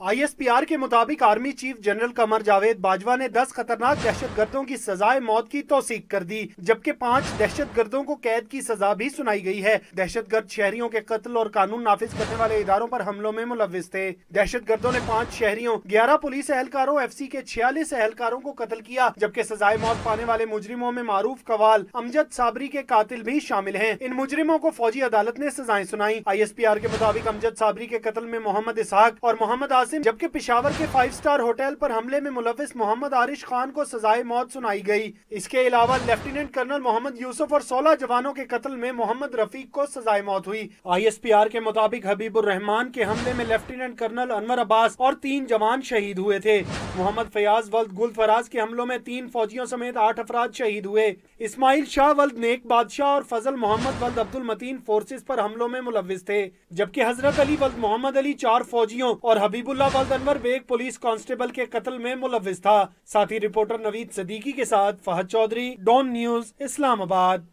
ISPR के मुताबिक army chief general Qamar Javed Bajwa ने 10 खतरनाक दहशतगर्दों की सजाए मौत की तौसीक कर दी, जबकि 5 दहशतगर्दों को कैद की सजा भी सुनाई गई है। दहशतगर्द शहरियों के कत्ल और कानून नाफिज करने वाले इदारों पर हमलों में मुलविस थे। दहशतगर्दों ने 5 शहरियों, 11 पुलिस एहलकारों, FC के 46 एहलकारों को कत्ल किया, जबकि सजाए मौत पाने वाले मुजरिमों में मारूफ कवाल अमजद साबरी के कातिल भी शामिल हैं। इन मुजरिमों को फौजी अदालत ने सजाएं सुनाई। ISPR के मुताबिक अमजद साबरी के कत्ल में मोहम्मद इसहाक और मोहम्मद आसिम, जबकि पेशावर के 5 स्टार होटल पर हमले में मुलविस मोहम्मद आरिश खान को सजाए मौत सुनाई गई। इसके अलावा लेफ्टिनेंट कर्नल मोहम्मद यूसुफ और 16 जवानों के कत्ल में मोहम्मद रफीक को सजाए मौत हुई। ISPR के मुताबिक हबीबुर रहमान के हमले में लेफ्टिनेंट कर्नल अनवर अब्बास और 3 जवान शहीद हुए थे। मोहम्मद फयाज वल्द गुल फराज के हमलों में 3 फौजियों समेत 8 अफराद शहीद हुए। इस्माइल शाह वल्द नेक बादशाह और फजल मोहम्मद वल्द अब्दुल मतीन फोर्सेस पर हमलों में मुलविस थे, जबकि हजरत अली वल्द मोहम्मद अली 4 फौजियों और हबीबुल्लाह वल्द अनवर बेग पुलिस कांस्टेबल के कत्ल में मुलविस था। साथी रिपोर्टर नवीद सदीकी के साथ फहद चौधरी, डॉन न्यूज, इस्लामाबाद।